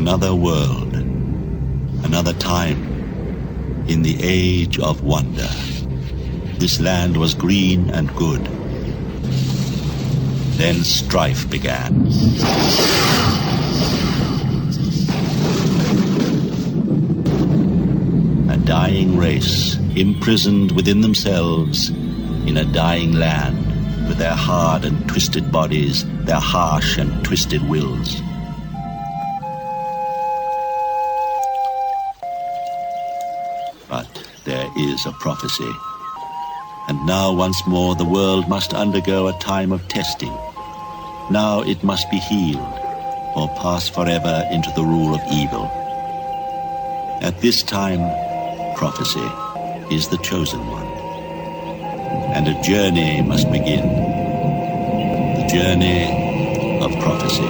Another world, another time, in the age of wonder. This land was green and good. Then strife began. A dying race, imprisoned within themselves in a dying land, with their hard and twisted bodies, their harsh and twisted wills. But there is a prophecy. And now once more the world must undergo a time of testing. Now it must be healed, or pass forever into the rule of evil. At this time, prophecy is the chosen one. And a journey must begin. The journey of prophecy.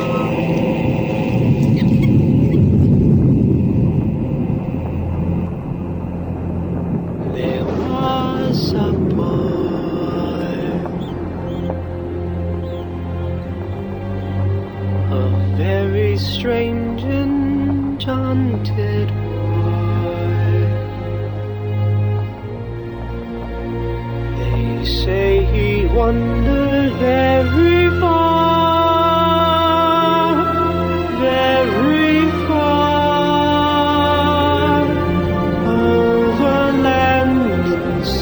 Strange enchanted boy. They say he wandered very far, very far, over land and sea.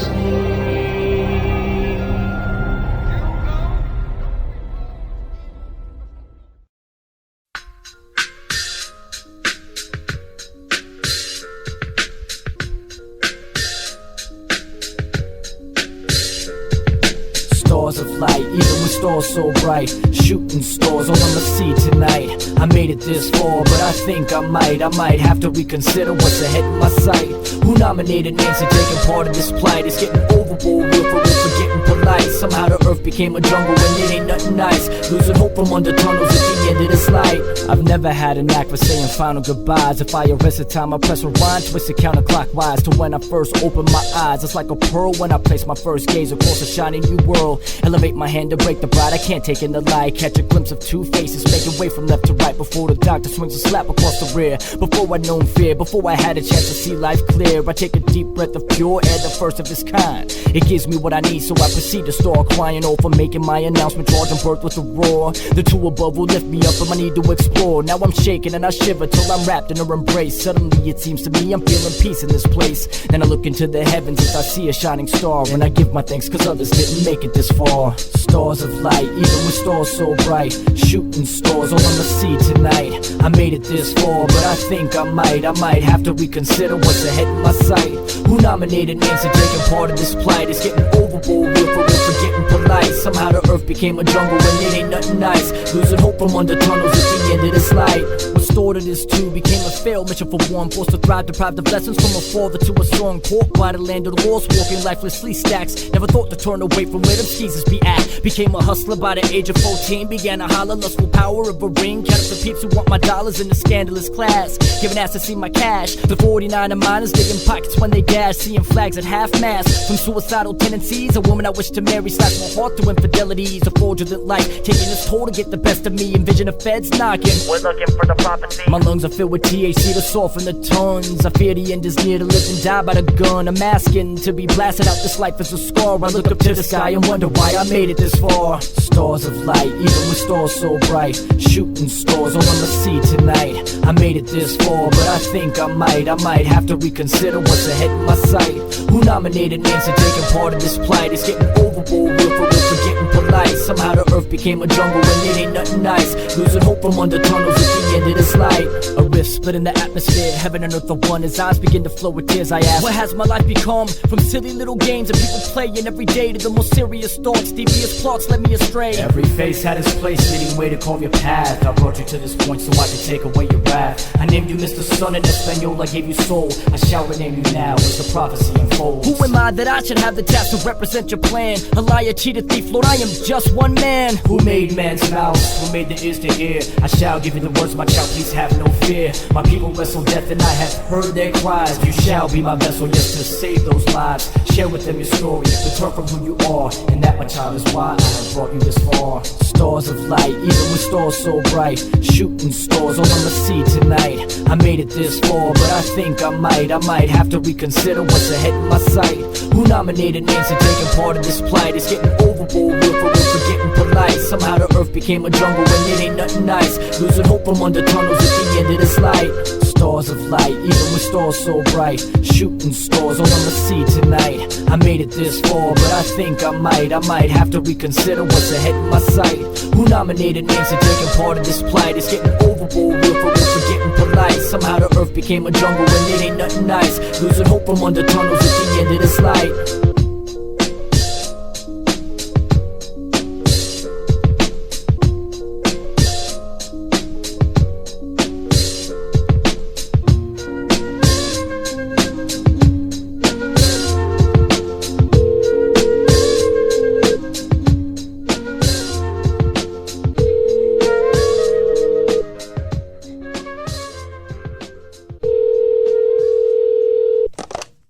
Stars of light, even with stars so bright, shooting stars all on the sea tonight. I made it this far, but I think I might have to reconsider what's ahead in my sight. Who nominated Nancy taking part of this plight? It's getting overboard, real for real, forgetting polite. Somehow the earth became a jungle and it ain't nothing nice. Losing hope from under tunnels at the end of this light. I've never had a knack for saying final goodbyes. If I arrest the time, I press rewind, twist it counterclockwise to when I first opened my eyes. It's like a pearl when I place my first gaze across a shiny new world. Elevate my hand to break the pride, I can't take in the light. Catch a glimpse of two faces, making way from left to right before the doctor swings a slap across the rear. Before I'd known fear, before I had a chance to see life clear, I take a deep breath of pure air, the first of its kind. It gives me what I need, so I proceed to start crying over making my announcement, charging birth with a roar. The two above will lift me up from my need to explore. Now I'm shaking and I shiver till I'm wrapped in her embrace. Suddenly it seems to me I'm feeling peace in this place. Then I look into the heavens as I see a shining star, and I give my thanks cause others didn't make it this far. Stars of light, even with stars so bright, shooting stars all on the sea tonight. I made it this far, but I think I might have to reconsider what's ahead in my sight. Who nominated Nancy taking part of this plight? It's getting overboard, real for real, forgetting polite. Somehow the earth became a jungle and it ain't nothing nice. Losing hope from under tunnels at the end of this light. Restored to this too, became a failed mission for one. Forced to thrive, deprived of lessons from a father to a song. Caught by the land of the lost, walking lifelessly stacks. Never thought to turn away from where them skeezers be at. Became a hustler by the age of 14. Began to holler, lustful power of a ring. Counting for peeps who want my dollars in the scandalous class. Giving ass to see my cash. The 49 of miners digging pockets when they dash. Seeing flags at half-mast. From suicidal tendencies, a woman I wish to marry. Slash my heart through infidelities. A fraudulent life, taking its toll to get the best of me. Envision the feds knocking. We're looking for the prophecy. My lungs are filled with THC to soften the tons. I fear the end is near, to live and die by the gun. I'm asking to be blasted out this life as a scar. I look up to the sky and wonder why I made it this far. Stars of light, even with stars so bright, shooting stars all on the sea tonight. I made it this far, but I think I might have to reconsider what's ahead in my sight. Who nominated Nancy taking part of this plight? It's getting overboard, real for real, forgetting polite. Somehow the earth became a jungle and it ain't nothing nice. Losing hope from under tunnels at the end of this light. A rift split in the atmosphere, heaven and earth are one. As eyes begin to flow with tears, I ask, what has my life become? From silly little games that people playing every day to the most serious thoughts, devious plots led me astray. Every face had its place, leading way to carve your path. I brought you to this point so I could take away your wrath. I named you Mr. Sun in Espanol, I gave you soul. I shall rename you now as the prophecy unfolds. Who am I that I should have the task to represent your plan? A liar, cheater, thief, Lord, I am just one man. Who made man's mouth? Who made the ears to hear? I shall give you the words, my child, please have no fear. My people wrestle death and I have heard their cries. You shall be my vessel, yes, to save those lives. Share with them your story, return from who you are. And that, my child, is why I have brought you this far. stars of light, even with stars so bright. Shooting stars all on the sea tonight. I made it this far, but I think I might have to reconsider what's ahead in my sight. Who nominated Nancy taking part of this plight? It's getting overboard, real for real, forgetting polite. Somehow the earth became a jungle and it ain't nothing nice. Losing hope from under tunnels at the end of this light. Stars of light, even with stars so bright. Shooting stars all on the sea tonight. I made it this far, but I think I might have to reconsider what's ahead in my sight. Who nominated Nancy taking part of this plight? It's getting overboard, real for real, forgetting polite. Somehow the earth became a jungle and it ain't nothing nice. Losing hope from under tunnels at the end of this light.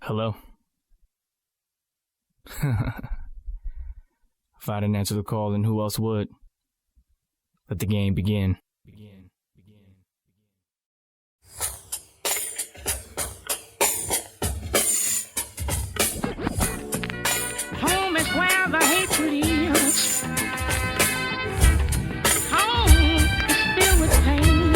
Hello? If I didn't answer the call, then who else would? Let the game begin. Home is where the hatred is. Home is filled with pain.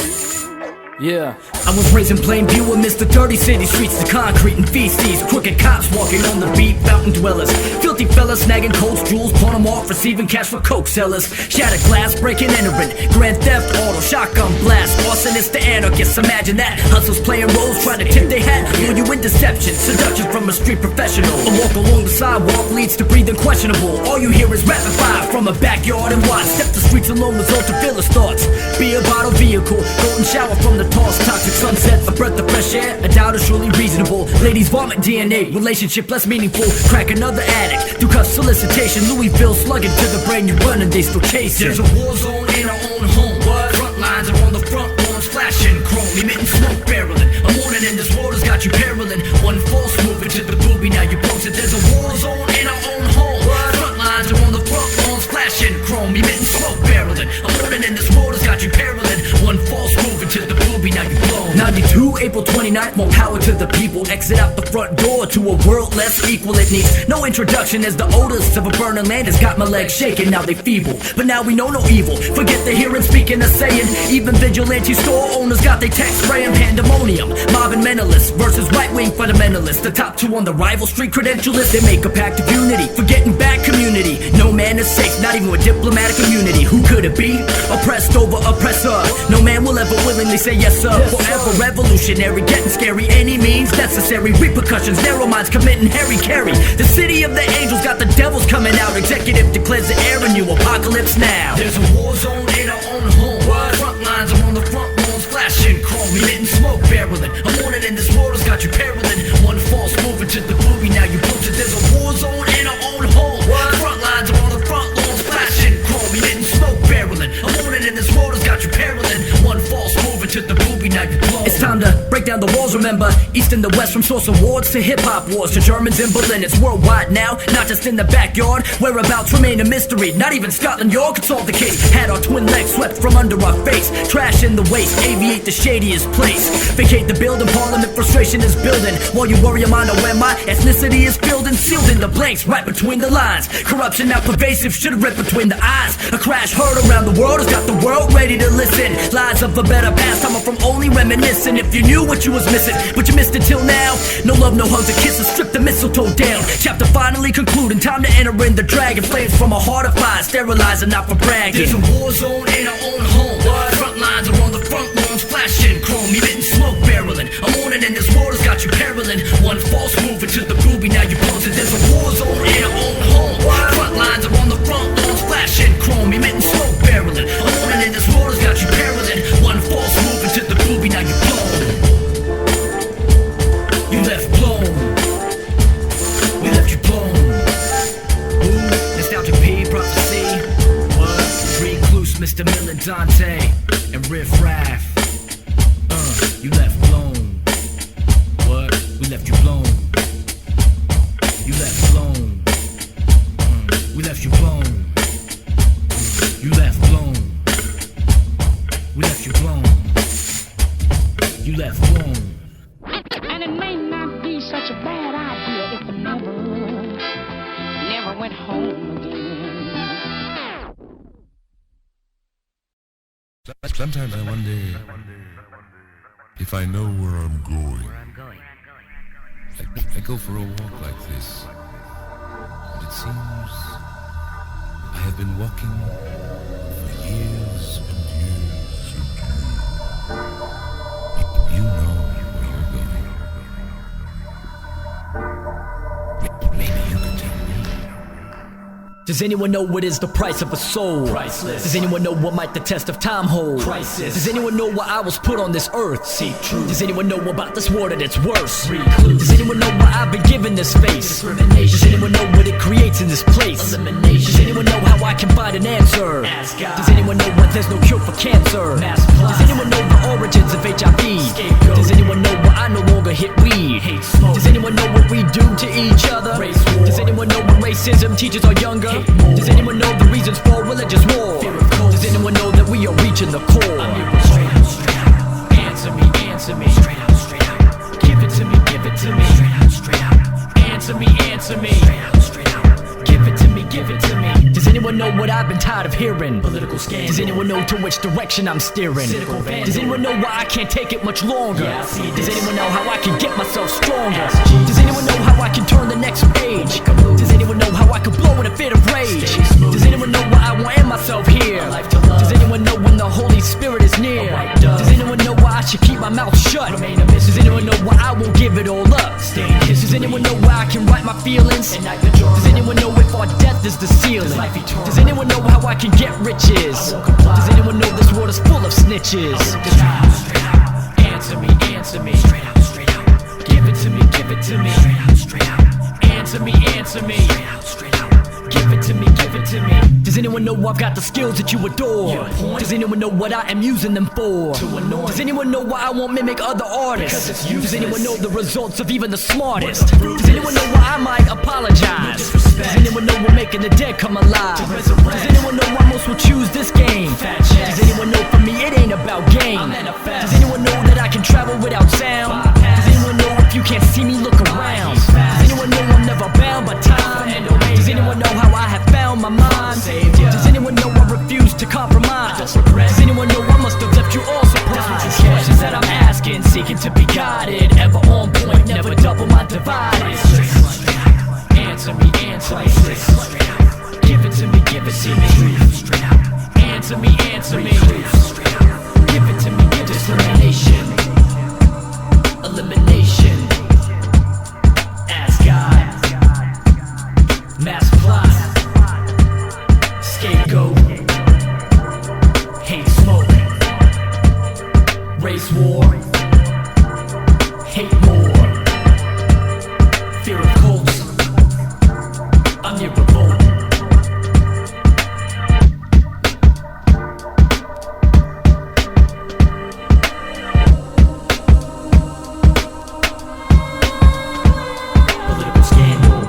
Yeah, I was raised in Plainview amidst the dirty city streets, the concrete and feces, crooked cops walking on the beat, fountain dwellers, filthy fellas snagging coats, jewels, pawn them off, receiving cash for coke sellers, shattered glass, breaking, entering, grand theft, auto, shotgun blast, arsonist to anarchists, imagine that, hustlers playing roles, trying to tip their hat, lure you in deception, seduction from a street professional, a walk along the sidewalk leads to breathing questionable, all you hear is rapid fire from a backyard and watch, step the streets alone, result to fearless thoughts, beer bottle vehicle, golden shower from the toss, toxic sunset, a breath of fresh air, a doubt is surely reasonable. Ladies vomit DNA, relationship less meaningful. Crack another addict, through cuss solicitation. Louisville slugging to the brain, you run and they still chasing. There's a war zone in our own home. What? Front lines are on the front lawns, flashing chrome, emitting smoke barreling. A morning in this world has got you barreling. One false move into the booby, now you posted. There's a war zone in our own home. What? Front lines are on the front lawns, flashing chrome, emitting smoke barreling. A morning in this world has got you barreling. One false move into the booby, now you blown. 92, April 29th, more power to the people. Exit out the front door to a world less equal. It needs no introduction as the odors of a burning land has got my legs shaking, now they feeble. But now we know no evil, forget the hearing, speaking, or saying. Even vigilante store owners got their tax spraying pandemonium. Mob and mentalists versus right-wing fundamentalists. The top two on the rival street credentialists. They make a pact of unity, forgetting bad community. No man is safe, not even with diplomatic immunity. Who could it be? Oppressed over oppressor. No man will ever willingly say yes sir. Forever revolutionary, getting scary, any means necessary. Repercussions, narrow minds committing Harry Carey. The city of the angels got the devils coming out. Executive declares the air a new apocalypse now. There's a war zone in our own home. What? Front lines are on the front lawns, flashing chrome, emitting smoke barreling. A morning in this world has got you barreling. One false move into the booby, now you posted. There's a war zone in our own home. What? Front lines are on the front lawns, flashing chrome, emitting smoke barreling. A morning in this world has got you barreling. One false move into the booby, now you blown. It's time to break down the walls, remember. East and the west, from source awards to hip-hop wars to Germans in Berlin. It's worldwide now, not just in the backyard. Whereabouts remain a mystery. Not even Scotland Yard could solve the case. Had our twin legs swept from under our face. Trash in the waste, aviate the shadiest place. Vacate the building, parliament frustration is building. While you worry, I'm on to where my ethnicity is building. Sealed in the blanks, right between the lines. Corruption now pervasive, should've ripped between the eyes. A crash heard around the world has got the world ready to listen. Lies of a better past, I'm from only reminiscing. If you knew what you was missing, but you missed it till now. No love, no hugs or kisses, strip the mistletoe down. Chapter finally concluding, time to enter in the dragon. Flames from a heart of fire, sterilizing, not for bragging. There's a war zone in our own home. What? Front lines are on the front lawns, flashing chrome, emitting smoke barreling. A morning in this world has got you barreling. One false move into the booby, now you posted. There's a war zone in our own home. What? Front lines are on the front lawns, flashing chrome, emitting smoke barreling. A morning in this world has got you barreling. One false move into the booby, now you blown. You left blown. We left you blown. Ooh, nostalgic P, prophecy. What? Recluse, Mr. Miller, Dante, and Riff Raff. You left blown. What? We left you blown. You left blown. We left you blown. You left blown. you left home. And it may not be such a bad idea if I never went home again. Sometimes I wonder if I know where I'm going. I go for a walk like this, and it seems I have been walking for years and years and years. You know where you're going. Maybe you can tell me. Does anyone know what is the price of a soul? Priceless. Does anyone know what might the test of time hold? Crisis. Does anyone know why I was put on this earth? Seek truth. Does anyone know about this war at its worst? Recluse. Does anyone know why I've been given this face? Does anyone know what it creates in this place? Elimination. Does anyone know how I can find an answer? Ask God. Does anyone know why there's no cure for cancer? Does anyone know the origins of HIV? Scapegoat. Does anyone know why I no longer hit weed? Hate smoke. Does anyone know what we do to each other? Race war. Does anyone know what racism teaches our younger? Does anyone know the reasons for religious war? Does anyone know that we are reaching the core? I'm here straight out, straight out. Answer me, answer me. Straight out, straight out. Give it to me, give it to me. Straight out, straight out. Answer me, answer me. Straight out, straight out. Give it to me, give it to me. Does anyone know what I've been tired of hearing? Political scandal. Does anyone know to which direction I'm steering? Does anyone know why I can't take it much longer? Yeah, does anyone know how I can get myself stronger? Does anyone know how I can turn the next page? Does anyone know how I can blow in a fit of rage? Does anyone know why I want myself here? Does anyone know when the Holy Spirit is near? Does anyone know why I should keep my mouth shut? Does anyone know why I won't give it all up? Does anyone know why I can write my feelings? Does anyone know if our death is the ceiling? Does anyone know how I can get riches? Does anyone know this world is full of snitches? Answer me, answer me. Straight out, straight out. Give it to me, give it to me. Straight out, straight out. Answer me, answer me. Straight out, straight out. Give it to me, give it to me. Does anyone know I've got the skills that you adore? Does anyone know what I am using them for? Does anyone know why I won't mimic other artists? Does anyone know the results of even the smartest? Does anyone know why I might apologize? Does anyone know we're making the dead come alive? Does anyone know why most will choose this game? Does anyone know for me it ain't about game? Does anyone know that I can travel without sound? Does anyone know if you can't see me, look around? Does anyone know I'm never bound by time? Does anyone know how I have found my mind? Does anyone know I refuse to compromise? Does anyone know I must have left you all surprised? Questions that I'm asking, seeking to be guided, ever on point, never double my divide. Answer me, answer me. Give it to me, give it to me. Answer me, answer me. Give it to me, give it to me. Discrimination, elimination. Ask God. Mass plot. Scapegoat. Hate smoke. Race war. Hate more. Fear of cults. I'm your revolt. Political scandal.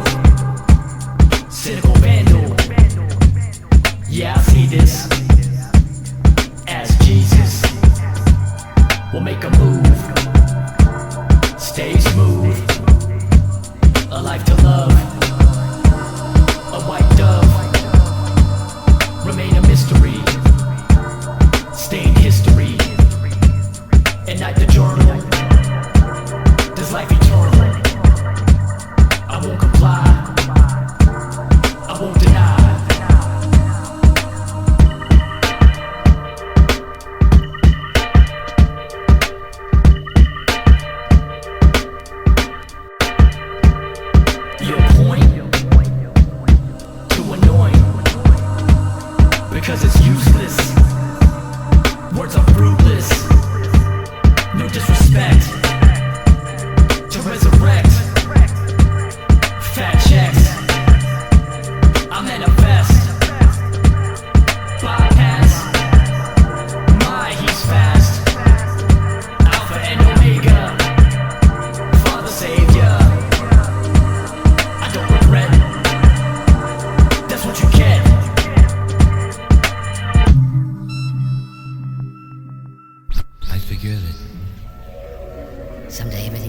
Cynical vandal. Yeah, I see this. As Jesus will make a move. Stay smooth. A life to love. A white dove. Remain a mystery. Stain history. At night the journal. Does life eternal. I won't comply. I won't deny.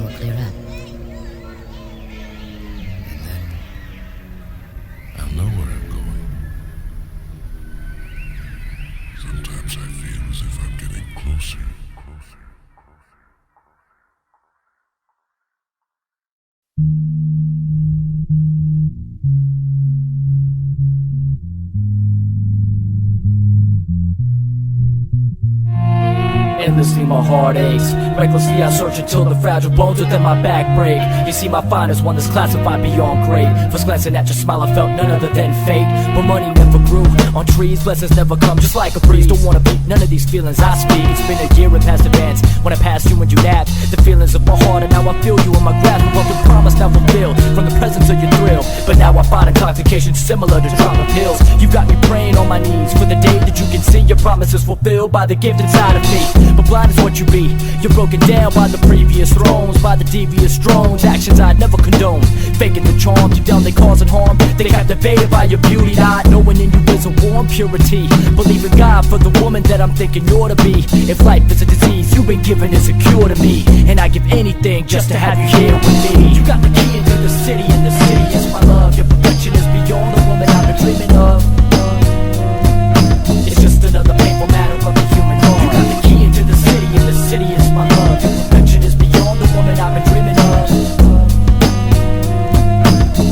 will clear up. And then I'll know where I'm going. Sometimes I feel as if I'm getting closer. Endlessly my heart aches. Recklessly I search until the fragile bones within my back break. You see my finest one that's classified beyond great. First glancing at your smile I felt none other than fate. But money never grew on trees, blessings never come just like a breeze. Don't wanna beat none of these feelings I speak. It's been a year in past events when I passed you and you napped. The feelings of my heart and now I feel you in my grasp. Of what the promise now fulfilled from the presence of your thrill. But now I find intoxication similar to trauma pills. You got me praying on my knees for the day that you can see your promises fulfilled by the gift inside of me. But blind is what you be. You're broken down by the previous thrones, by the devious drones, actions I'd never condone. Faking the charm, deep down they causing harm. They captivated by your beauty, not knowing in you is a warm purity. Believe in God for the woman that I'm thinking you're to be. If life is a disease, you've been given is a cure to me. And I give anything just to have you here with me. You got the key into the city, and the city is my love. Your perfection is beyond the woman I've been dreaming of. It's just another painful matter of the human heart. You got the key into the city, and the city is my love. Your perfection is beyond the woman I've been dreaming of.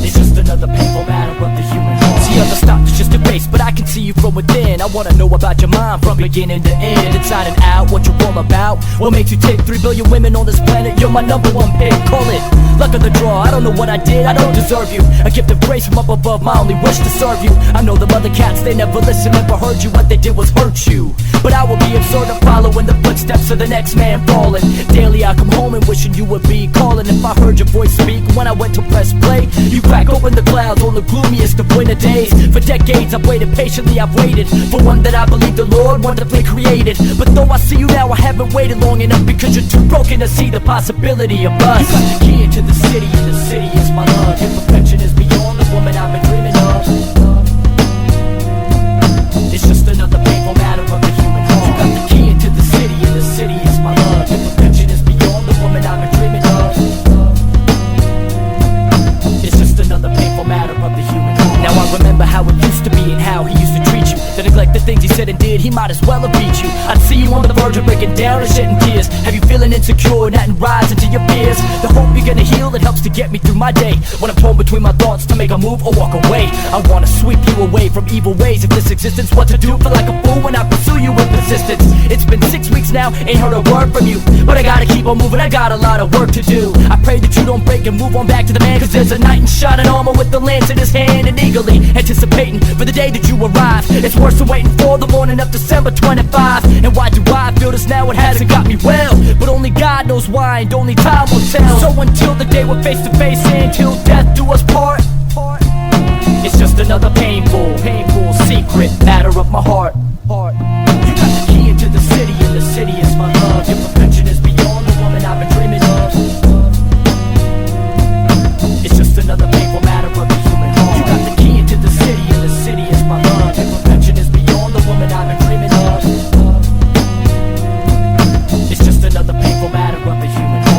It's just another painful matter of the human heart. See other stock is just a base, but I can see you from within. I wanna know about your mind from beginning to end. Inside and out, what you're all about. What makes you take 3 billion women on this planet? You're my #1 pick, call it luck of the draw. I don't know what I did, I don't deserve you. A gift of grace from up above, my only wish to serve you. I know the other cats, they never listen, never heard you. What they did was hurt you. But I will be absurd to follow in the footsteps of the next man falling. Daily I come home and wishing you would be calling. If I heard your voice speak when I went to press play, you crack open the clouds on the gloomiest of winter days. For decades I've waited patiently, I've waited for one that I believe the Lord wonderfully created. But though I see you now, I haven't waited long enough, because you're too broken to see the possibility of us. You got the key into the city, and the city is my love. Your perfection is beyond the woman I've been dreaming of. It's just another painful matter of the human heart. You got the key into the city, and the city is my love. Your perfection is beyond the woman I've been dreaming of. It's just another painful matter of the human heart. Now I remember how it used to be and how he used to treat you. The neglect, the things he said and did, he might as well have beat you. I'd see you on the verge of breaking down and shedding tears. Have you feeling insecure and hadn't rising to your fears? The hope you're gonna heal, it helps to get me through my day. When I'm torn between my thoughts to make a move or walk away, I wanna sweep you away from evil ways of this existence. What to do, feel like a fool when I pursue you with persistence. It's been 6 weeks now, ain't heard a word from you, but I gotta keep on moving, I got a lot of work to do. I pray that you don't break and move on back to the man, cause there's a knight in shining armor with the lance in his hand, and eagerly anticipating for the day that you arrive. It's worse than waiting for the morning of December 25. And why do I feel this now? It hasn't got me well, but only God knows why, and only time will tell. So until the day we're face to face, and till death do us part, it's just another painful secret matter of my heart. You got the key into the city, and the city is my love. Your perfection is beyond the woman I've been dreaming of. It's just another painful matter of the human heart. You got the key into the city, and the city is my love. Your perfection is beyond the woman I've been dreaming of. It's just another painful matter of the human heart.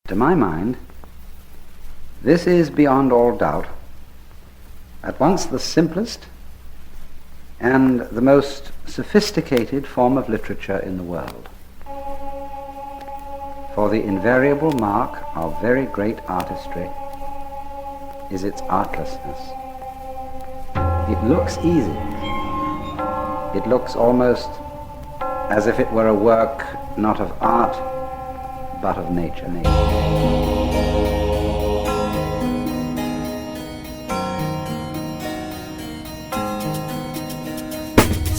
To my mind, this is beyond all doubt at once the simplest and the most sophisticated form of literature in the world. For the invariable mark of very great artistry is its artlessness. It looks easy. It looks almost as if it were a work not of art, but of nature.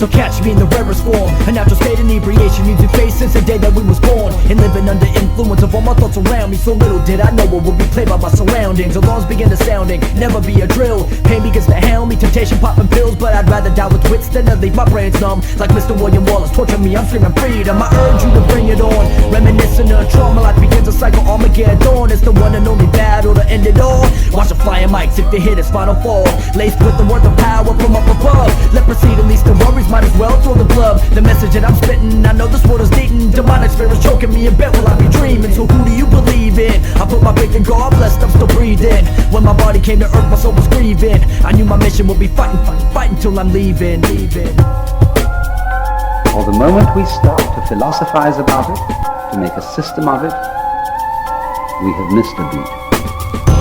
So catch me in the rarest form. A natural state inebriation means we face since the day that we was born. And living under influence of all my thoughts around me. So little did I know what would be played by my surroundings. Alarms begin to sounding, never be a drill. Pain begins to hound me, temptation popping pills. But I'd rather die with wits than to leave my brains numb. Like Mr. William Wallace, torture me, I'm screaming freedom. I urge you to bring it on. Reminiscing of trauma, life begins a cycle, Armageddon. It's the one and only battle to end it all. Watch the flying mics if you hit its final fall. Laced with the words of power from up above. Let proceed, at least the worries might as well throw the glove. The message that I'm spitting, I know this world is needing. Demonic spirits choking me in bed while I be dreaming. So who do you believe in? I put my faith in God, blessed, I'm still breathing. When my body came to earth, my soul was grieving. I knew my mission would be fighting till I'm leaving. Or the moment we stop to philosophize about it, to make a system of it, we have missed a beat.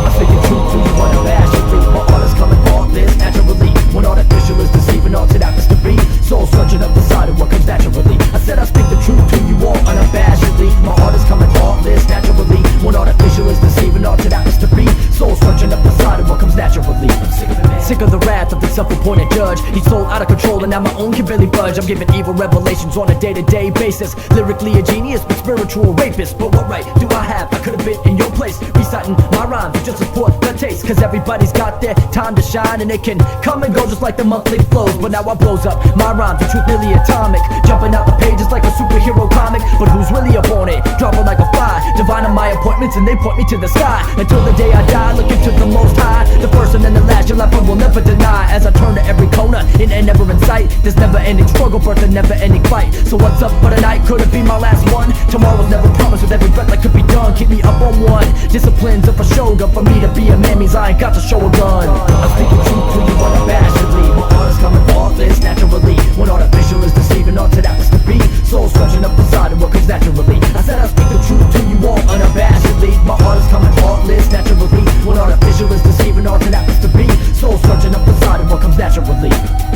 I speak the truth to you unabashedly. My art is coming faultless, naturally. When artificial is deceiving, art it happens to be. Soul searching up the side of what comes naturally. I said I speak the truth to you all unabashedly. My art is coming faultless, naturally. When artificial is deceiving, art it happens to be. Soul searching up the side of what comes naturally. I'm sick of it, man. Sick of the wrath of the self-appointed judge. He's sold out of control and now my own can barely budge. I'm giving evil revelations on a day-to-day basis. Lyrically a genius, but spiritual rapist. But what right do I have? I could have been in your place, reciting my rhymes to just support the taste. Cause everybody's got their time to shine, and it can come and go just like the monthly flows. But now I blows up my rhymes, the truth nearly atomic. Jumping out the pages like a superhero comic. But who's really up on it? Dropping like a fly. Divining my appointments and they point me to the sky. Until the day I die, looking to the most high. The first and then the last, your life I will never deny. As I turn to every corner, in and never in sight. This never-ending struggle birth a never-ending fight. So what's up for tonight? Could it be my last one? Tomorrow's never promised, with every breath that could be done. Keep me up on one. Disciplines of a shogun. For me to be a man means I ain't got to show a gun. I'm speaking truth to you unabashedly. My art is coming faultless, naturally. When artificial is deceiving, art it happens to be. Soul searching up the side of what comes naturally. I said I speak the truth to you all unabashedly. My art is coming faultless, naturally. When artificial is deceiving, art it happens to be. Soul searching up the side of what comes naturally.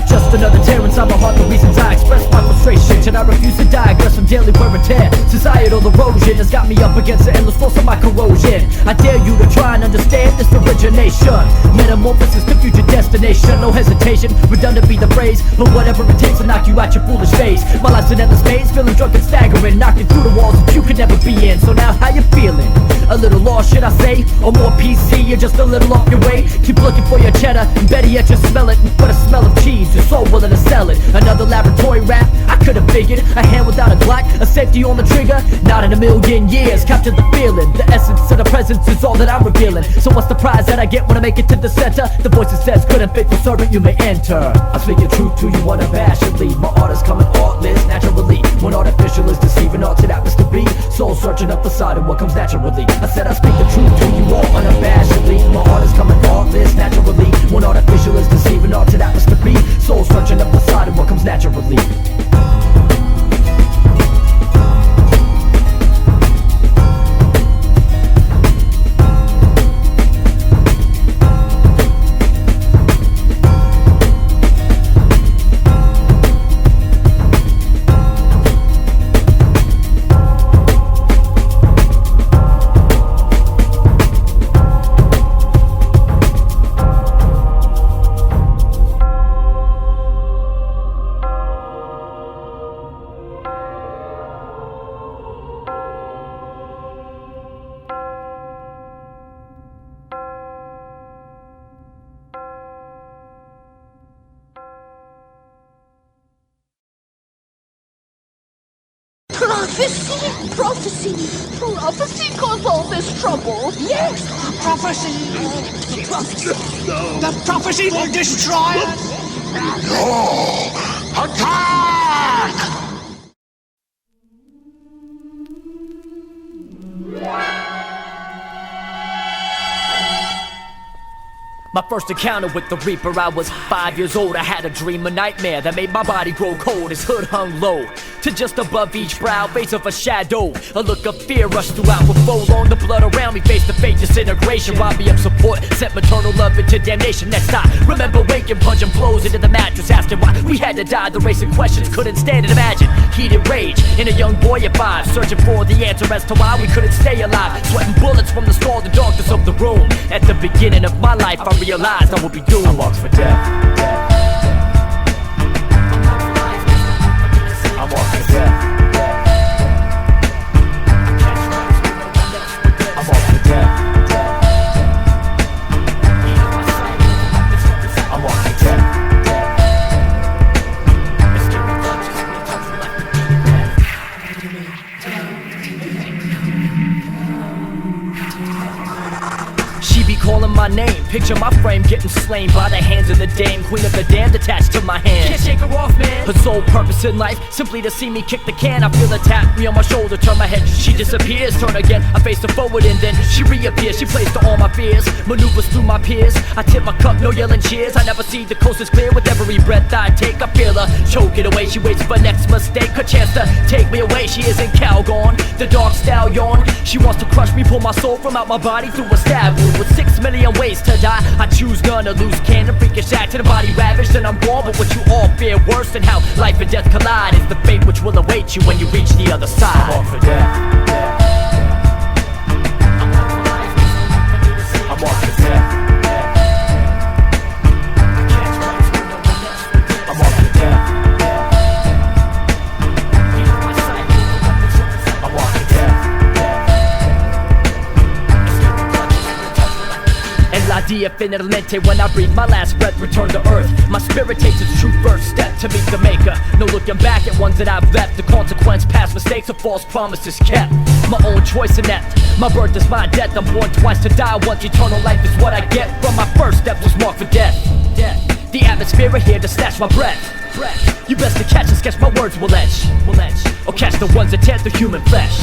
Just another tear inside my heart, the reasons I express my frustration. Should I refuse to digress from daily wear and tear? Societal erosion has got me up against the endless force of my corrosion. I dare you to try and understand this origination. Metamorphosis to future destination. No hesitation, redundant be the phrase, but whatever it takes to knock you out your foolish face. My life's an endless maze, feeling drunk and staggering, knocking through the walls that you could never be in. So now how you feeling? A little lost, should I say? Or more PC, you're just a little off your way. Keep looking for your cheddar, and better yet just smell it. And for the smell of cheese, you're so willing to sell it. Another laboratory rap, I could've figured. A hand without a Glock, a safety on the trigger. Not in a million years, capture the feeling. The essence of the presence is all that I'm revealing. So what's the prize that I get when I make it to the center? The voice that says, good and faithful servant, you may enter. I speak the truth to you unabashedly. My art is coming artless, naturally. When artificial is deceiving, art it happens to be. Soul searching up the side of what comes naturally. I said I speak the truth to you all unabashedly. My art is coming artless, naturally. When artificial is deceiving, art it happens to be. Soul searching up the side of what comes naturally. Prophecy caused all this trouble. Yes, prophecy. The prophecy will destroy us. Attack! My first encounter with the Reaper, I was 5 years old. I had a dream, a nightmare that made my body grow cold. His hood hung low, to just above each brow, face of a shadow. A look of fear rushed throughout with flow on the blood around me, face to face disintegration. Robbed me of support, sent maternal love into damnation. Next I remember waking, punching blows into the mattress, asking why we had to die. The racing questions couldn't stand it. Imagine heated rage in a young boy at 5, searching for the answer as to why we couldn't stay alive. Sweating bullets from the skull, the darkness of the room. At the beginning of my life, I realized I would be doomed. I walked for death. calling my name. Picture my frame getting slain by the hands of the dame, queen of the damned attached to my hand. Can't shake her off, man. Her sole purpose in life, simply to see me kick the can. I feel her tap me on my shoulder, turn my head, she disappears. Turn again, I face her forward and then she reappears. She plays to all my fears, maneuvers through my peers. I tip my cup, no yelling cheers. I never see the coast is clear. With every breath I take, I feel her choke it away. She waits for next mistake, her chance to take me away. She isn't Calgon, the dark stallion. She wants to crush me, pull my soul from out my body through a stab wound. With 6 million ways to die, I choose none. A loose cannon, freakish accident, body ravaged, and I'm born. But what you all fear worse than how life and death collide is the fate which will await you when you reach the other side. I'm off for death. I'm off for death. I'm off for death. I'm off for death. En la dia finalmente, when I breathe my last breath, return to earth. My spirit takes its true first step to meet the maker. No looking back at ones that I've left. The consequence, past mistakes or false promises kept. My own choice inept. My birth is my death. I'm born twice to die once. Eternal life is what I get from my first step was marked for death. The atmosphere here to snatch my breath. You best to catch and sketch my words will etch. Or catch the ones that tear through human flesh.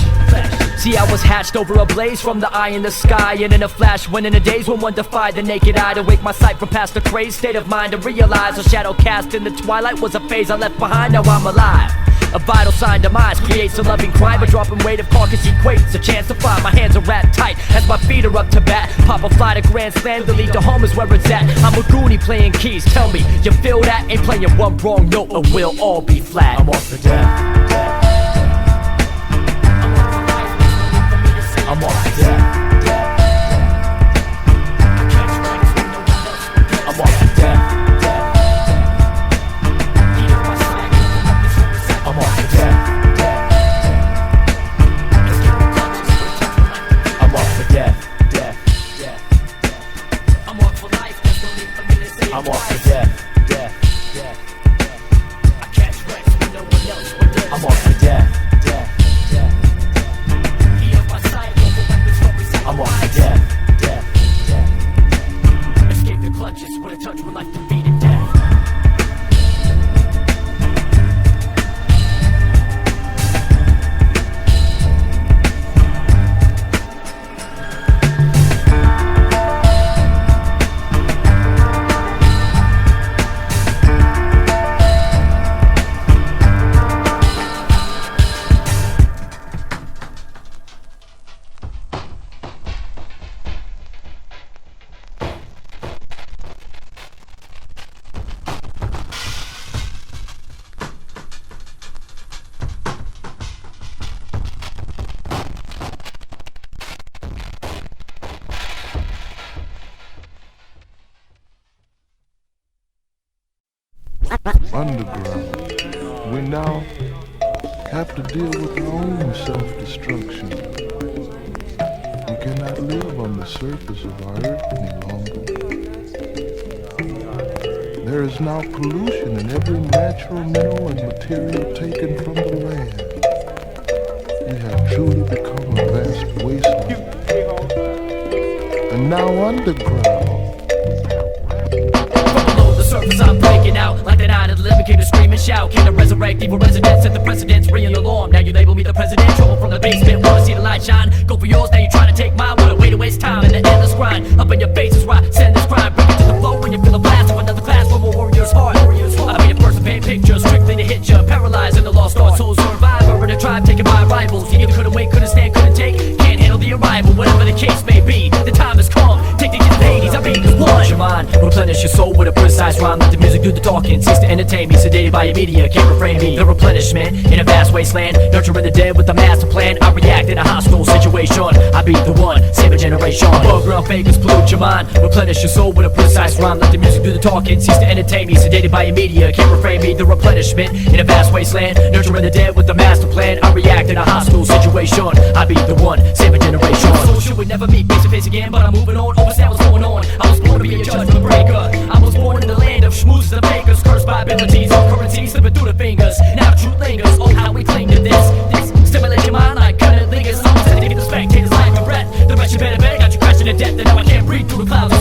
See, I was hatched over a blaze from the eye in the sky, and in a flash, when in the days when one defied the naked eye, to wake my sight from past the crazed state of mind, to realize a shadow cast in the twilight was a phase I left behind. Now I'm alive. A vital sign demise creates a loving crime. A dropping weight of carcass equates a chance to fly. My hands are wrapped tight as my feet are up to bat. Pop a fly to Grand Slam, the lead to home is where it's at. I'm a goonie playing keys, tell me, you feel that? Ain't playing one wrong note or we'll all be flat. I'm off for death. I'm off for death. I'm off for death. I'm off for death. I'm off for death. I'm off for life. There's no need for me to say I'm off for death. I catch wrecks when no one else would dare. I'm off for death. I'm off for death. Escape the clutches with a touch with like defeated death. Underground, we now have to deal with our own self-destruction. We cannot live on the surface of our earth any longer. There is now pollution in every natural mineral and material taken from the land. We have truly become a vast wasteland. And now underground, surface I'm breaking out like the night of the living came to scream and shout. Came to resurrect evil residents, set the precedents, ringing the alarm. Now you label me the president, trouble from the basement. Wanna see the light shine? Go for yours, now you're trying to take mine. What a way to waste time in the endless grind. Up in your face is why I send this crime. Bring it to the flow when you feel a blast of another class from a warrior's heart. I be the first to paint pictures, strictly to hit you. Paralyzed in the lost art, soul survivor in a tribe taken by rivals. You either couldn't wait, couldn't stand, couldn't take, can't handle the arrival. Whatever the case may be, the time has come. Take the Hades, I beat this one. Your mind, replenish your soul with a precise rhyme. Let the music do the talking, cease to entertain me. Sedated by your media, can't refrain me. The replenishment in a vast wasteland, nurturing the dead with a master plan. I react in a hostile situation. I be the one, save a generation. Above ground fakers pollute your mind. Replenish your soul with a precise rhyme. Let the music do the talking, cease to entertain me. Sedated by your media, can't refrain me. The replenishment in a vast wasteland, nurturing the dead with a master plan. I react in a hostile situation. I be the one, save a generation. So should we never meet face to face again? But I'm moving on, understand what's going on. I was born to be a judgment breaker. I was born in the land of schmoozes and fakers, cursed by abilities of currency slipping through the fingers. Now the truth lingers. Oh, how we cling to this stimulate your mind like cutting lingers. I'm set to get the spectators life and breath. The rest you better got you crashing to death. And now I can't breathe through the clouds.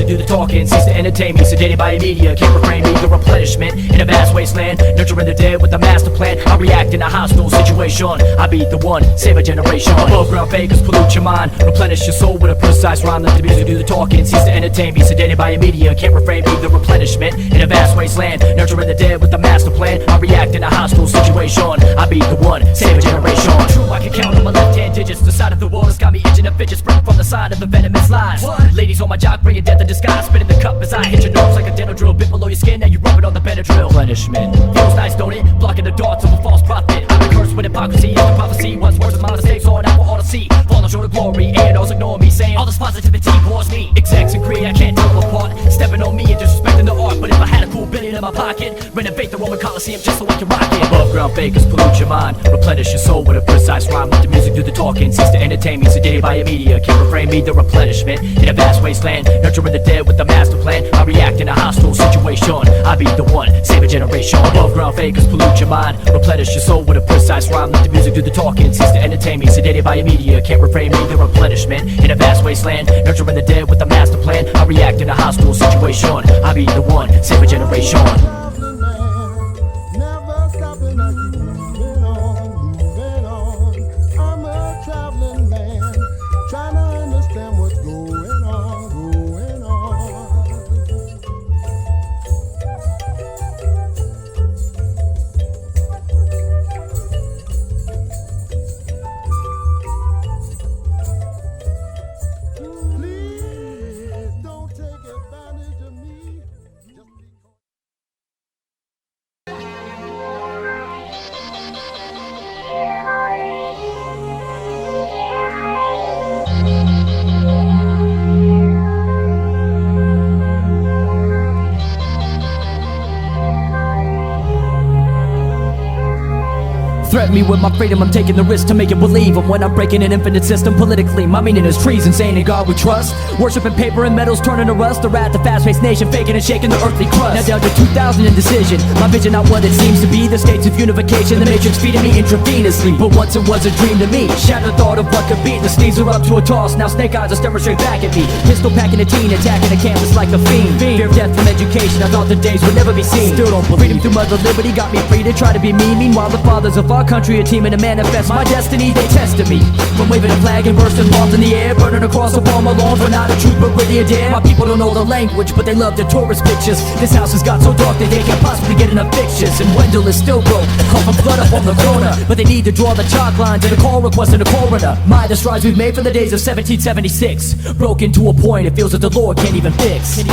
do the talking, cease to entertain me, sedated by media, can't refrain me, the replenishment in a vast wasteland, nurturing the dead with a master plan. I react in a hostile situation, I be the one, save a generation. Above ground fakers pollute your mind, replenish your soul with a precise rhyme. Let the music do the talking, cease to entertain me, sedated by media, can't refrain me, the replenishment in a vast wasteland, nurturing the dead with a master plan. I react in a hostile situation, I be the one, save a generation. True, I can count on my left hand digits, the side of the wall has got me itching a fidget, spring from the side of the venomous lies. Ladies on my jock, bringing death in disguise, spinning the cup as I hit your nose like a dental drill, bit below your skin, now you rub it on the Benadryl. Replenishment feels nice, don't it? Blocking the darts of a false prophet. I've been cursed with hypocrisy, it's the prophecy. Once words of my mistakes, all now for all to see. Falling short of glory, A&O's ignore me, saying all this positivity pours me. Execs agree, I can't tell them apart, stepping on me and disrespecting the art. But if I had a cool billion in my pocket, renovate the Roman Coliseum just so I can rock it. Above ground fakers pollute your mind, replenish your soul with a precise rhyme. Let the music do the talking, cease to entertain me, sedated by media, can't refrain me, the replenishment in a vast wasteland, nurturing the dead with a master plan. I react in a hostile situation, I be the one, save a generation. Above ground fakers pollute your mind, replenish your soul with a precise rhyme. Let the music do the talking, cease to entertain me, sedated by media, can't refrain me, the replenishment in a vast wasteland, nurturing the dead with a master plan. I react in a hostile situation, I be the one, save a generation. Threaten me with my freedom, I'm taking the risk to make you believe. And when I'm breaking an infinite system politically, my meaning is treason, saying in God we trust. Worshipping paper and metals turning to rust. The rat, the fast-paced nation, faking and shaking the earthly crust. Now down to 2000 indecision, my vision not what it seems to be. The states of unification, the matrix feeding me intravenously. But once it was a dream to me, shattered thought of what could be. The sleeves are up to a toss, now snake eyes are staring straight back at me. Pistol packing a teen, attacking a campus like a fiend. Fear of death from education, I thought the days would never be seen. Still don't believe. Freedom through mother liberty got me free to try to be me. Meanwhile the fathers of our country are teaming to manifest my destiny. They tested me from waving a flag and bursting bombs in the air, burning across the palm alone. For not a truth but really a dare. My people don't know the language, but they love their tourist pictures. This house has got so dark that they can't possibly get enough pictures. And Wendell is still broke, coughing blood up on the corner. But they need to draw the chalk lines and a call request to the coroner. My the strides we've made for the days of 1776, broken to a point it feels that the Lord can't even fix.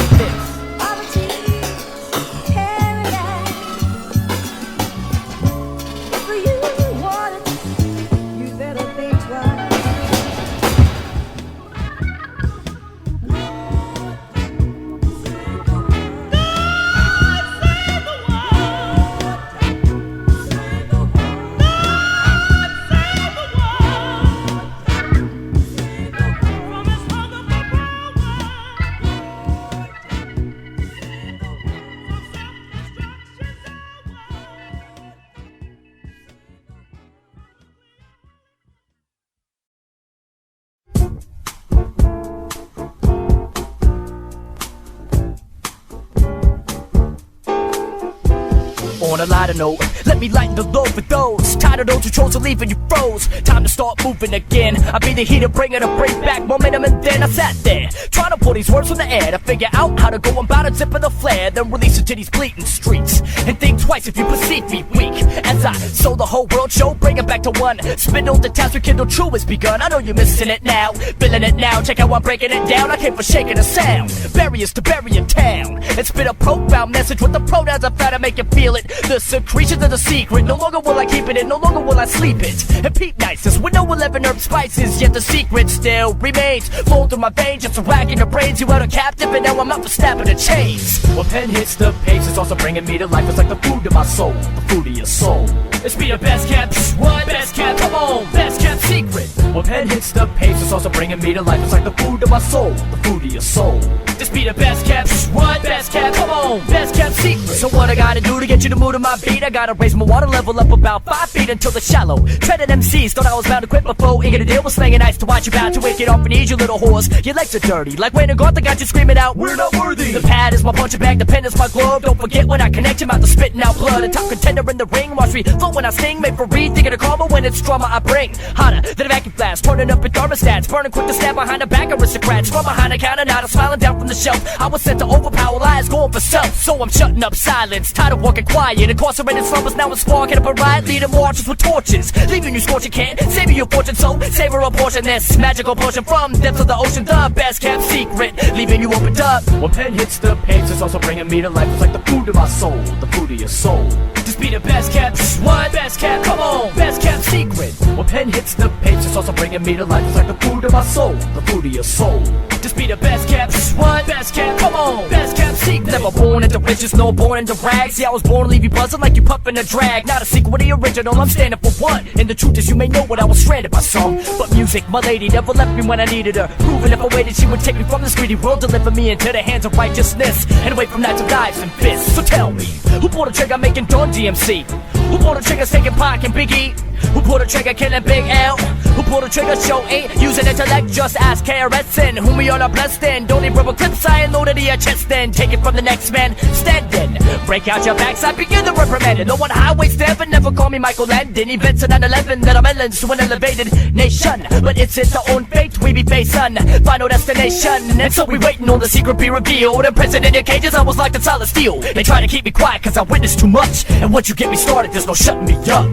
On a lighter note, let me lighten the load for those tired of those who chose to leave and you froze. Time to start moving again. I be the heater bringer to bring back momentum. And then I sat there trying to pull these words from the air to figure out how to go about it, zipping the flare, then release it to these bleeding streets. And think twice if you perceive me weak, as I sold the whole world show, bring it back to one. Spindle the task rekindle true has begun. I know you're missing it now, feeling it now. Check how I'm breaking it down. I came for shaking the sound, barriers to bury in town, and spit a profound message with the pronouns I found to make you feel it. The secretions of the secret, no longer will I keep it in, no longer will I sleep it. And peep niceness with no 11 herb spices, yet the secret still remains. Flow through my veins, just racking your brains. You held a captive and now I'm out for snapping the chains. When pen hits the page, it's also bringing me to life. It's like the food of my soul, the food of your soul. This be the best kept, what? Best kept, come on, best kept secret. When pen hits the page, it's also bringing me to life. It's like the food of my soul, the food of your soul. This be the best kept, what? Best kept, come on, best kept secret. So what I gotta do to get you the mood of my beat? I gotta raise my water level up about 5 feet until the shallow. Treading MCs, thought I was bound to quit before. Ain't gonna deal with slanging ice to watch you bound to wake it off and eat you little whores. Your legs are dirty, like Wayne and Garth, I got you screaming out, we're not worthy. The pad is my punching bag, the pen is my glove. Don't forget when I connect your mouth to spitting out blood. A top contender in the ring, watch me flow when I sting. Made for read, thinking of karma when it's trauma I bring. Hotter than a vacuum blast, turning up in thermostats. Burning quick to stab behind the back aristocrats. From behind the counter, now I'm smiling down from the shelf. I was sent to overpower lies, going for self. So I'm shutting up silence, tired of walking quiet. Incarcerated slumbers, now I'm sparking up a riot. Leading marches with torches, leaving you scorching can. Saving your fortune, so savor a portion. This magical portion from depths of the ocean. The best kept secret, leaving you opened up. When pen hits the page, it's also bringing me to life. It's like the food of my soul, the food of your soul. Just be the best kept, what? Best kept, come on, best kept secret. When pen hits the page, it's also bringing me to life. It's like the food of my soul, the food of your soul. Just be the best kept, what? Best kept, come on, best kept secret. Never born into riches, no born into rags. See, I was born to leave you buzzing like you puffin' a drag. Not a sequel to the original, I'm standing for one. And the truth is you may know what I was stranded by some. But music, my lady, never left me when I needed her. Proving if I waited, she would take me from this greedy world, deliver me into the hands of righteousness, and away from knives of knives and fists. So tell me, who pulled a trigger making Dawn DMC? Who pulled a trigger taking Pac and Big E? Who pulled a trigger killing Big L? Who pulled a trigger show ain't using intellect? Just ask KRS-N, whom we all are blessed in. Don't need rubber clips, I ain't loaded to your chest then. Take it from the next man, standing. Break out your backside, begin the reprimanding. No one highway stamping, never call me Michael Landon. Events in 9/11 that I'm melons to an elevated nation. But it's its own fate, we be facing final destination. And so we waiting on the secret be revealed. Imprisoned in your cages, I was locked in solid steel. They try to keep me quiet cause I witnessed too much. And once you get me started, there's no shutting me up.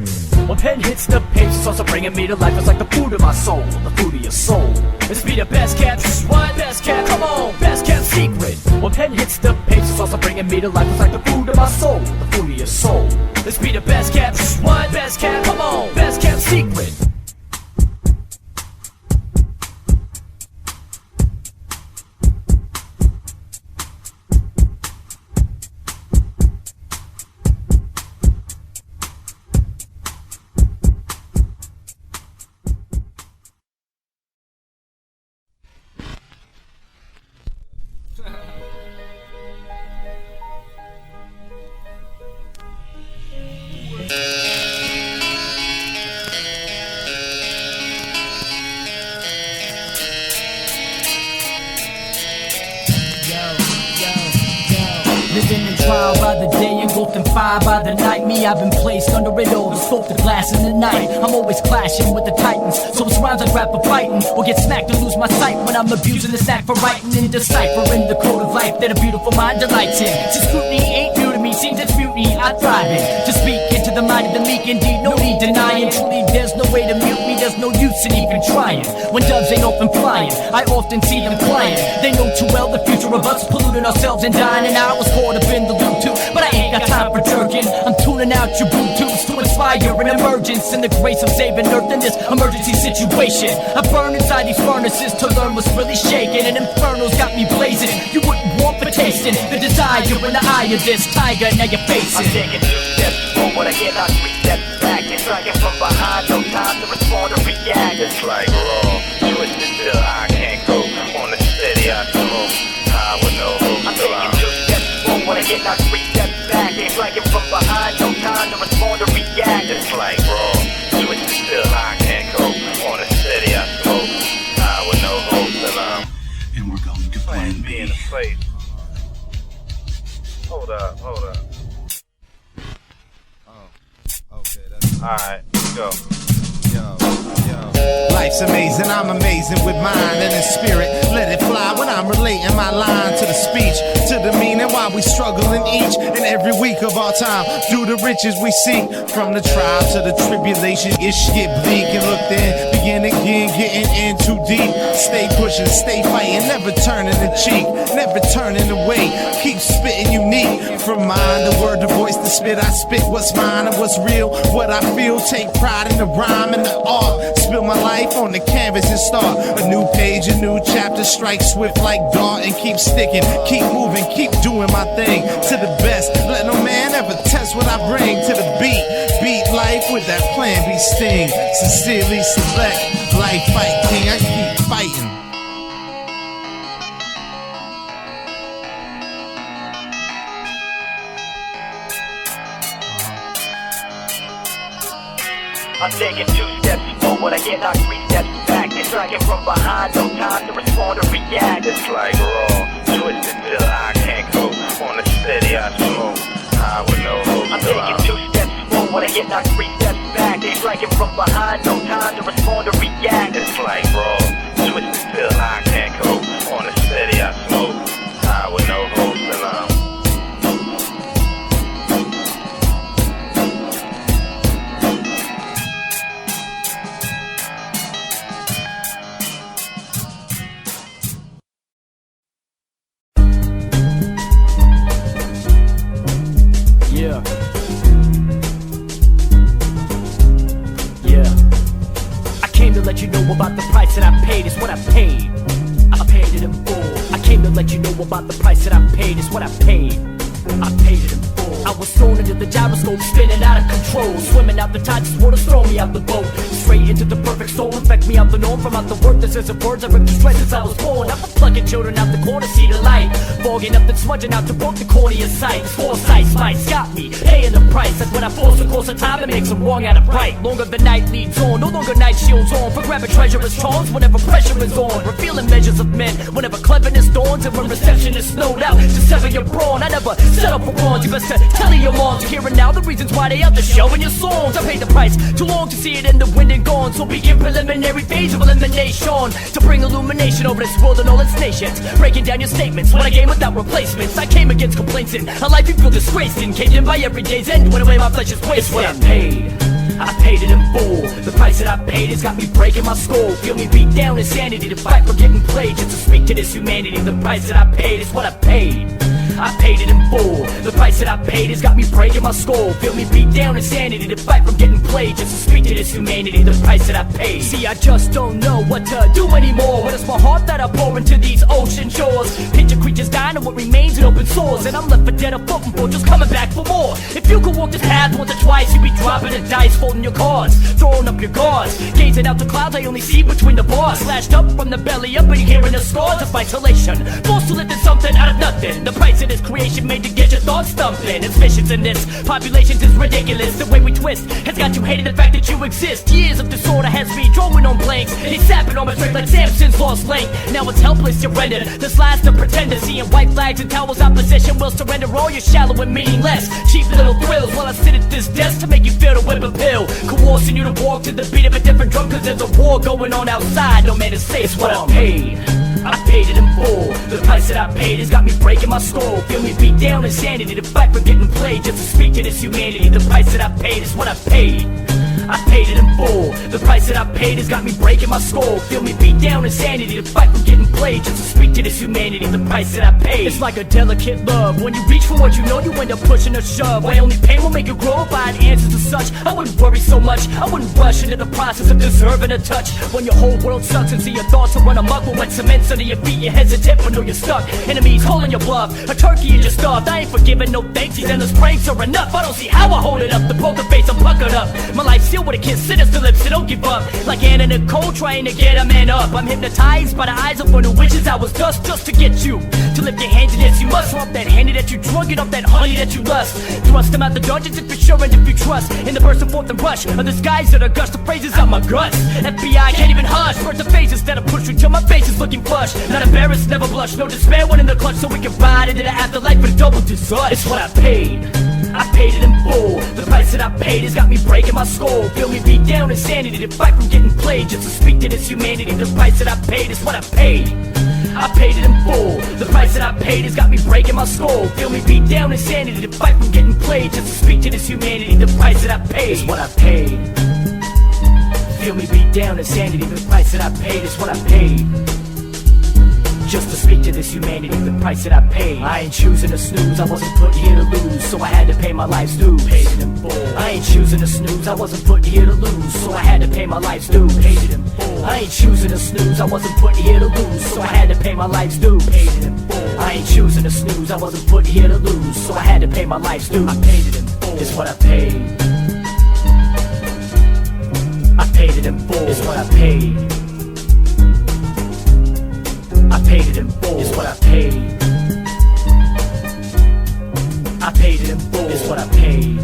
When pen hits the page, it's also bringing me to life. It's like the food of my soul, the food of your soul. This be the best kept, what? Best kept, come on, best kept secret. When pen hits the page, it's also bringing me to life. It's like the food of my soul, the food of your soul. This be the best kept, what? Best kept, come on, best kept secret. Living in trial by the day, engulfed in fire by the night. Me, I've been placed under it all, the scope, the glass in the night. I'm always clashing with the titans, so it's rhymes I'd rap for fighting, or get smacked and lose my sight when I'm abusing the snack for writing and deciphering the code of life that a beautiful mind delights in. Since scrutiny ain't new to me, seems it's mutiny I thrive in. To speak into the mind of the meek, indeed, no need denying. Truly, there's no way to mute me, there's no use in even trying. When doves ain't often flying, I often see them flying. They know too well the future of us, polluting ourselves and dying. And I was caught up in the loop too, but I ain't got time for jerking. I'm tuning out your Bluetooths to inspire an emergence in the grace of saving Earth in this emergency situation. I burn inside these furnaces to learn what's really shaking, and Inferno's got me blazing. You wouldn't want for tasting the desire in the eye of this tiger. Now you're facing. I'm taking 2 steps forward, I get out 3 steps back, and striking from behind. No time to respond or react. It's like raw, twisted till I can't go. On the steady I smoke, high with no hope. I'm taking 2 steps forward, I get out 3 steps back, and striking from behind. No time to respond or react. It's like raw, twisted till I can't go. On the steady I smoke, high with no hope till I'm. And we're going to plan B. In the face. Hold up. Oh, okay, that's alright, let's go. Yo. Life's amazing, I'm amazing with mind and in spirit. Let it fly when I'm relating my line to the speech, to the meaning while we struggling each and every week of our time. Through the riches we seek, from the trial to the tribulation, it get bleak. And look then, begin again, getting in too deep. Stay pushing, stay fighting, never turning the cheek, never turning away. Keep spitting unique. From mind, the word, the voice, the spit, I spit what's mine and what's real, what I feel. Take pride in the rhyme and the art. Spill my life on the canvas and start a new page, a new chapter. Strike swift like dart and keep sticking, keep moving, keep doing my thing to the best. Let no man ever test what I bring to the beat. eat life with that Plan B sting. Sincerely select life fight king. I keep fighting. I'm taking 2 steps forward, I get knocked 3 steps back. They're striking from behind, no time to respond or react. It's like raw, twisted till I can't go. On the steady I smoke, high with no hope. I'm taking 2 steps forward, I get knocked 3 steps back. They're striking from behind, no time to respond or react. It's like raw, twisted till I can't go. On the steady I smoke, high with no hope. And I came to let you know about the price that I paid, it's what I paid. I paid it in full. I came to let you know about the price that I paid, it's what I paid. I paid it in full. I was thrown into the gyroscope, spinning out of control. Swimming out the tide, just wanna throw me out the boat. Straight into the perfect storm, infect me out the norm. From out the work, this is a birds I ripped the strength since I was born. I'm plucking children out the corner, see the light. Fogging up and smudging out to broke the cornea sight. Foresight, mice got me, paying the price. That's when I force the course of time and make some wrong out of right. Longer the night leads on, no longer night shields on. For grabbing treacherous charms whenever pressure is on. Revealing measures of men whenever cleverness dawns. And when reception is snowed out, to sever your brawn. I never set up for wrongs, you best to tell your moms. You're hearing now the reasons why they out the show in your songs. I paid the price, too long to see it in the wind and gone. So begin preliminary phase of elimination, to bring illumination over this world and all its nations. Breaking down your statements when I came without replacements. I came against complaints in a life you feel disgraced in. Caved in by every day's end when away my flesh is wasted. It's what I paid. I paid it in full. The price that I paid has got me breaking my skull. Feel me beat down insanity to fight for getting played. Just to speak to this humanity. The price that I paid is what I paid. I paid it in full. The price that I paid has got me breaking my skull. Feel me beat down insanity to fight from getting played. Just to speak to this humanity. The price that I paid. See, I just don't know what to do anymore. When it's my heart that I pour into these ocean shores. Picture creatures dying and what remains in open sores. And I'm left for dead or floating for just coming back for more. If you could walk this path once or twice, you'd be dropping the dice, folding your cards, throwing up your guards. Gazing out the clouds, I only see between the bars. Slashed up from the belly up and hearing the scars of isolation. Forced to lift something out of nothing. The price of this creation made to get your thoughts stumping. It's visions in this populations is ridiculous. The way we twist has got you hating the fact that you exist. Years of disorder has me drawing on blanks. It's sapping on my strength like Samson's lost link. Now it's helpless, you're rendered. This last of pretender, seeing white flags and towels opposition will surrender all your shallow and meaningless. Cheap little thrills while I sit at this desk to make you feel the whip appeal. Coercing you to walk to the beat of a different drum, cause there's a war going on outside. No man is safe, it's what I paid. I paid it in full. The price that I paid has got me breaking my skull. Feel me beat down insanity to fight for getting played. Just to speak to this humanity. The price that I paid is what I paid. I paid it in full. The price that I paid has got me breaking my skull. Feel me beat down insanity to fight for getting played. Just to speak to this humanity. The price that I paid. It's like a delicate love. When you reach for what you know, you end up pushing a shove. Why only pain will make you grow. If I had answers to such, I wouldn't worry so much. I wouldn't rush into the process of deserving a touch. When your whole world sucks and see your thoughts will run amok. But when cement's under your feet, you're hesitant but know you're stuck. Enemies calling your bluff. A turkey and you're starved. I ain't forgiving no thanks. These endless pranks are enough. I don't see how I hold it up. The poker face I'm puckered up. My life's still with a kiss, sinister lips, so don't give up. Like Anna Nicole trying to get a man up. I'm hypnotized by the eyes of one who wishes I was dust. Just to get you to lift your hands in this. You must swap that handy that you drunk, get off that honey that you lust. Thrust them out the dungeons if you're sure and if you trust. In the burst and forth and rush of the skies that are gush. The phrases out my guts. FBI can't even hush. Burst the face instead of push you till my face is looking flush. Not embarrassed, never blush. No despair, one in the clutch. So we can ride into the afterlife with a double dessert. It's what I paid. I paid it in full. The price that I paid has got me breaking my skull. Feel me beat down insanity to fight from getting played. Just to speak to this humanity. The price that I paid is what I paid. I paid it in full. The price that I paid has got me breaking my skull. Feel me beat down insanity to fight from getting played. Just to speak to this humanity. The price that I paid is what I paid. Feel me beat down insanity. The price that I paid is what I paid. Just to speak to this humanity, the price that I paid. I ain't choosing to snooze, I wasn't put here to lose. So I had to pay my life's due, paid it in full. I ain't choosing to snooze, I wasn't put here to lose. So I had to pay my life's due, paid it in full. I ain't choosing to snooze, I wasn't put here to lose. So I had to pay my life's due, paid it in full. I ain't choosing to snooze, I wasn't put here to lose. So I had to pay my life's due, I paid it in full. It's what I paid. paid it in full. It's what I paid. I paid it in full. It's what I paid. I paid it in full. It's what I paid.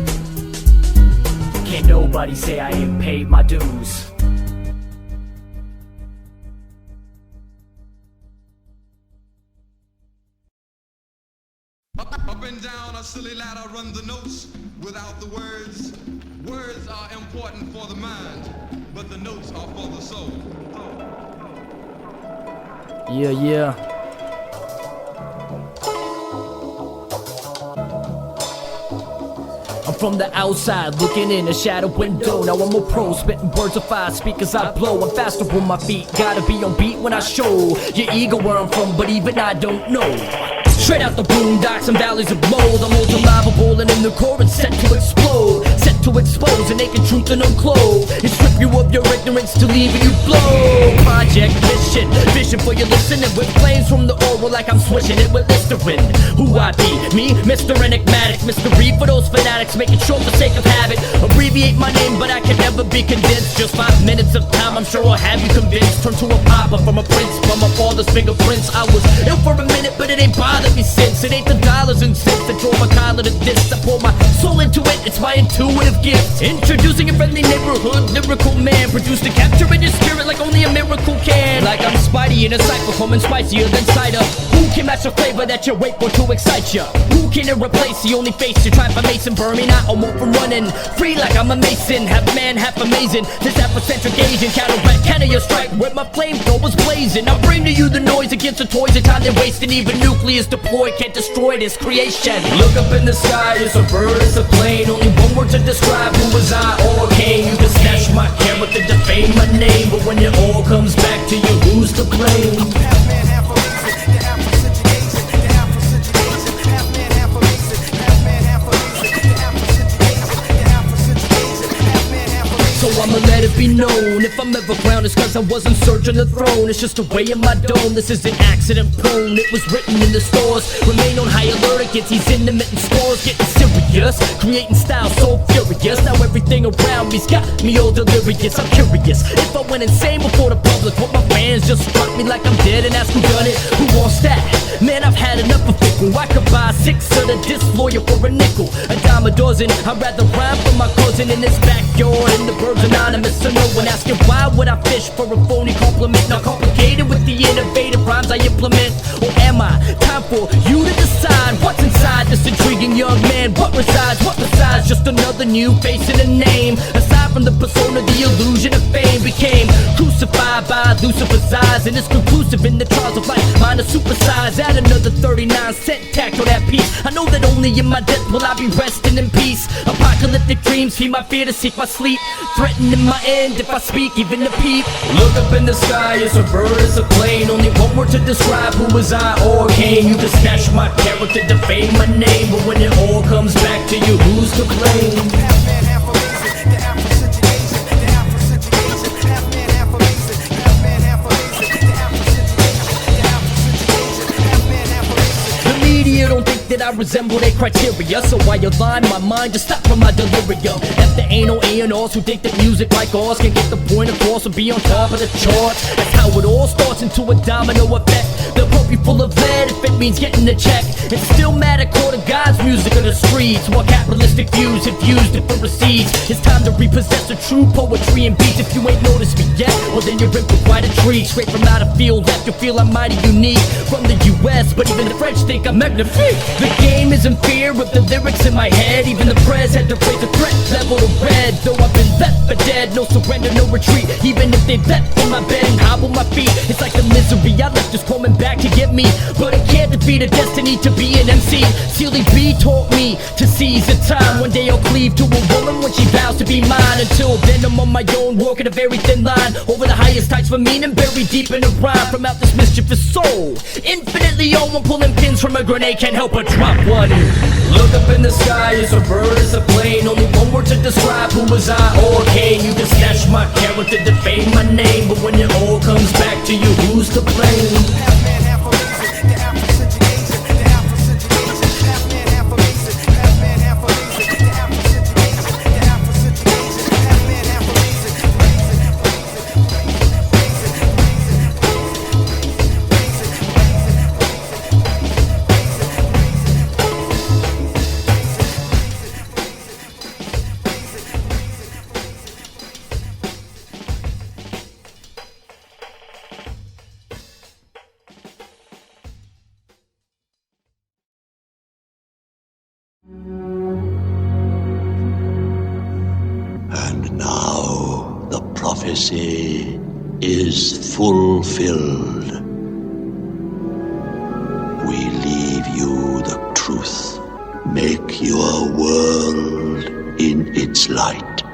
Can't nobody say I ain't paid my dues. Up and down a silly ladder run the notes without the words. Words are important for the mind, but the notes are for the soul. Yeah, yeah. I'm from the outside, looking in a shadow window. Now I'm a pro, spitting words of fire, speakers I blow. I'm faster with my feet, gotta be on beat when I show your ego where I'm from, but even I don't know. Straight out the boondocks and valleys of mold, I'm molten lava boiling in the core and set to explode. Set to expose a naked truth and unclothe and strip you of your ignorance to leaving you blow. Project mission, vision for your listening with flames from the oral like I'm swishing it with Listerine. Who I be? Me, Mr. Enigmatic, mystery for those fanatics, make it short for sake of habit. Abbreviate my name, but I can never be condensed. Just 5 minutes of time, I'm sure I'll have you convinced. Turn to a papa from a prince, from my father's fingerprints. I was ill for a minute, but it ain't bothered me since. It ain't the dollars and cents that draw my collar to this. I pour my soul into it, it's my intuitive gift. Introducing a friendly neighborhood lyrical man, produced to capture in your spirit like only a miracle can. Like I'm Spidey in a cypher, coming spicier than cider. Who can match the flavor that you wait for to excite ya? Who can replace the only face you try for Mason? Burn me not, I'll move from running free like I'm a Mason. Half man, half amazing. This Afrocentric Asian counteract, can your strike with my flamethrowers blazing. I bring to you the noise against the toys, the time they're wasting. Even nucleus deployed can't destroy this creation. Look up in the sky, it's a bird, it's a plane. Only one word to describe who was I or came. You can snatch my character, defame my name, but when it all comes back to you, who's to blame? So I'ma let it be known, if I'm ever crowned, it's cause I wasn't searching the throne. It's just a way in my dome, this isn't accident prone. It was written in the stores, remain on high alert against these intermittent scores. Getting serious, creating style so furious. Now everything around me's got me all delirious. I'm curious, if I went insane before the public, what my fans just struck me like I'm dead and ask who done it, who wants that? Man, I've had enough of fickle. I could buy 6 of the disloyal for a nickel, a dime a dozen. I'd rather rhyme for my cousin in his backyard in the birds anonymous. So no one asking why would I fish for a phony compliment? Not complicated with the innovative rhymes I implement. Or am I? Time for you to decide what's inside this intriguing young man. What resides? What besides just another new face and a name? Aside from the persona, the illusion of fame became crucified by Lucifer's eyes, and it's conclusive in the trials of life. Mine are supersized. Add another 39-cent tack on that piece. I know that only in my death will I be resting in peace. Apocalyptic dreams feed my fear to seek my sleep, threatening my end if I speak even to peep. Look up in the sky, it's a bird, it's a plane. Only one word to describe who was I or came. You can snatch my character, defame my name, but when it all comes back to you, who's to blame? You don't think that I resemble their criteria, so I align my mind to stop from my delirium. If there ain't no A&Rs who think that music like ours can get the point across and be on top of the charts, that's how it all starts into a domino effect. They'll pump you full of lead if it means getting a check. It's still mad at quarter God's music of the streets, while capitalistic views have used it for receipts. It's time to repossess the true poetry and beats. If you ain't noticed me yet, well then you're in for quite a treat. Straight from out of field left, you feel I'm mighty unique. From the US, but even the French think I'm magnifique. The game is in fear of the lyrics in my head. Even the press had to raise the threat level to red. Though I've been left for dead, no surrender, no retreat. Even if they left from my bed and hobble my feet, it's like the misery I left is coming back to get me. But it can't defeat a destiny to be an MC. Sealy B taught me to seize the time. One day I'll cleave to a woman when she vows to be mine. Until then I'm on my own, walking a very thin line over the highest heights for meaning, buried deep in a rhyme. From out this mischievous soul, infinitely old, I'm pulling pins from a grenade, can't help but drop one. Look up in the sky, it's a bird, it's a plane. Only one word to describe who was I or came. You can snatch my character, defame my name, but when it all comes back to you, who's to blame? prophecy is fulfilled. We leave you the truth. Make your world in its light.